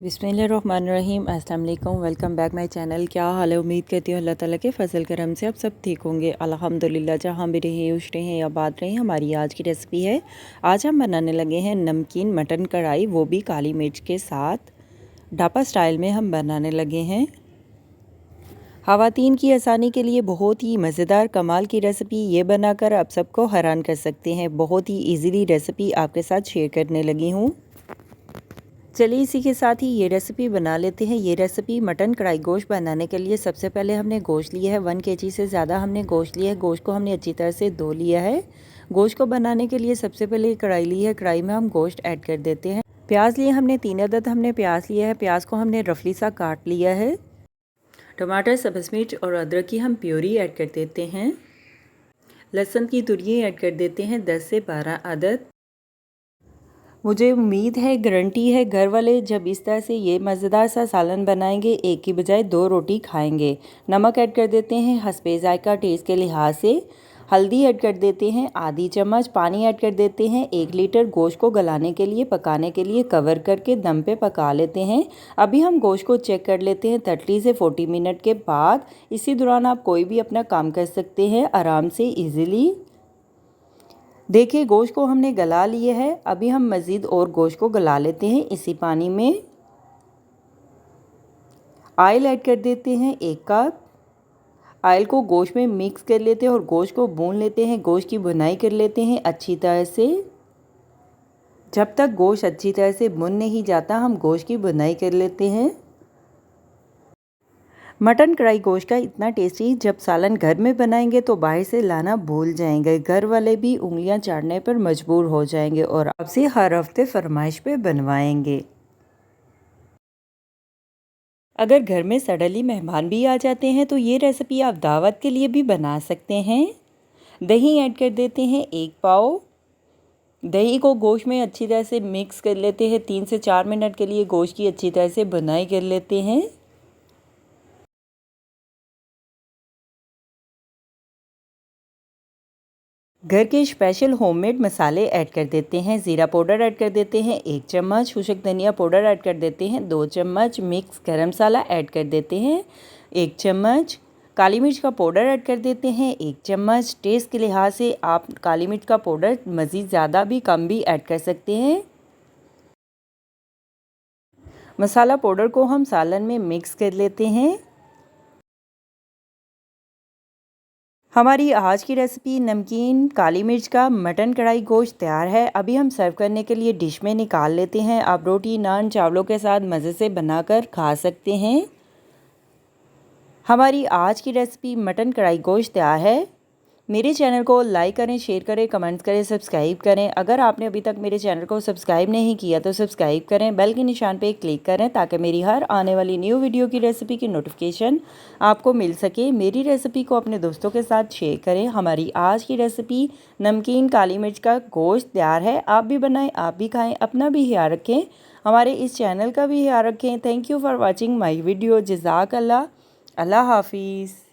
बिस्मिल्लाहिर्रहमानिर्रहीम। अस्सलाम वालेकुम। Welcome back my channel. क्या हाल है? उम्मीद करती हूँ अल्लाह ताला के फजल करम से आप सब ठीक होंगे। अल्हम्दुलिल्लाह। जहाँ भी रहे खुश रहें या बात रहें। हमारी आज की रेसिपी है, आज हम बनाने लगे हैं नमकीन मटन कढ़ाई, वो भी काली मिर्च के साथ। ढापा स्टाइल में हम बनाने लगे हैं। ख़वातीन की आसानी के लिए बहुत ही मज़ेदार कमाल की रेसिपी, ये बनाकर आप सबको हैरान कर सकते हैं। बहुत ही ईज़िली रेसिपी आपके साथ शेयर करने लगी हूँ। चलिए इसी के साथ ही ये रेसिपी बना लेते हैं। ये रेसिपी मटन कढ़ाई गोश्त बनाने के लिए सबसे पहले हमने गोश्त लिया है 1 kg से ज़्यादा हमने गोश्त लिया है। गोश्त को हमने अच्छी तरह से धो लिया है। गोश्त को बनाने के लिए सबसे पहले कढ़ाई ली है, कढ़ाई में हम गोश्त ऐड कर देते हैं। प्याज लिए हमने 3 अदद हमने प्याज लिया है। प्याज को हमने रफली सा काट लिया है। टमाटर, सब्ज़ मिर्च और अदरक की हम प्योरी ऐड कर देते हैं। लहसुन की तुरियाँ ऐड कर देते हैं 10 से 12 अदद। मुझे उम्मीद है, गारंटी है, घर वाले जब इस तरह से ये मज़ेदार सा सालन बनाएंगे, एक की बजाय 2 रोटी खाएंगे। नमक ऐड कर देते हैं हस्बे ज़ायक़ा टेस्ट के लिहाज से। हल्दी ऐड कर देते हैं आधी चम्मच। पानी ऐड कर देते हैं 1 लीटर। गोश्त को गलाने के लिए, पकाने के लिए कवर करके दम पे पका लेते हैं। अभी हम गोश्त को चेक कर लेते हैं 30 से 40 मिनट के बाद। इसी दौरान आप कोई भी अपना काम कर सकते हैं आराम से ईज़िली। देखिए गोश्त को हमने गला लिए है। अभी हम मज़ीद और गोश्त को गला लेते हैं इसी पानी में। ऑयल ऐड कर देते हैं 1 कप। ऑयल को गोश्त में मिक्स कर लेते हैं और गोश्त को भून लेते हैं। गोश्त की भुनाई कर लेते हैं अच्छी तरह से। जब तक गोश्त अच्छी तरह से भुन नहीं जाता, हम गोश्त की भुनाई कर लेते हैं। मटन कढ़ाई गोश्त का इतना टेस्टी, जब सालन घर में बनाएंगे तो बाहर से लाना भूल जाएंगे। घर वाले भी उंगलियां चाटने पर मजबूर हो जाएंगे और आपसे हर हफ्ते फरमाइश पे बनवाएंगे। अगर घर में सडनली मेहमान भी आ जाते हैं तो ये रेसिपी आप दावत के लिए भी बना सकते हैं। दही ऐड कर देते हैं 1 पाव। दही को गोश्त में अच्छी तरह से मिक्स कर लेते हैं। 3 से 4 मिनट के लिए गोश्त की अच्छी तरह से भुनाई कर लेते हैं। घर के स्पेशल होममेड मसाले ऐड कर देते हैं। ज़ीरा पाउडर ऐड कर देते हैं 1 चम्मच। खुशक धनिया पाउडर ऐड कर देते हैं 2 चम्मच। मिक्स गरम मसाला ऐड कर देते हैं 1 चम्मच। काली मिर्च का पाउडर ऐड कर देते हैं 1 चम्मच। टेस्ट के लिहाज से आप काली मिर्च का पाउडर मज़ीद ज़्यादा भी कम भी ऐड कर सकते हैं। मसाला पाउडर को हम सालन में मिक्स कर लेते हैं। हमारी आज की रेसिपी नमकीन काली मिर्च का मटन कढ़ाई गोश्त तैयार है। अभी हम सर्व करने के लिए डिश में निकाल लेते हैं। आप रोटी, नान, चावलों के साथ मज़े से बनाकर खा सकते हैं। हमारी आज की रेसिपी मटन कढ़ाई गोश्त तैयार है। मेरे चैनल को लाइक करें, शेयर करें, कमेंट्स करें, सब्सक्राइब करें। अगर आपने अभी तक मेरे चैनल को सब्सक्राइब नहीं किया तो सब्सक्राइब करें। बेल के निशान पे क्लिक करें ताकि मेरी हर आने वाली न्यू वीडियो की रेसिपी की नोटिफिकेशन आपको मिल सके। मेरी रेसिपी को अपने दोस्तों के साथ शेयर करें। हमारी आज की रेसिपी नमकीन काली मिर्च का गोश्त तैयार है। आप भी बनाएँ, आप भी खाएँ, अपना भी ख्याल रखें, हमारे इस चैनल का भी ख्याल रखें। Thank you for watching my video. जज़ाकल्लाह। अल्लाह हाफिज़।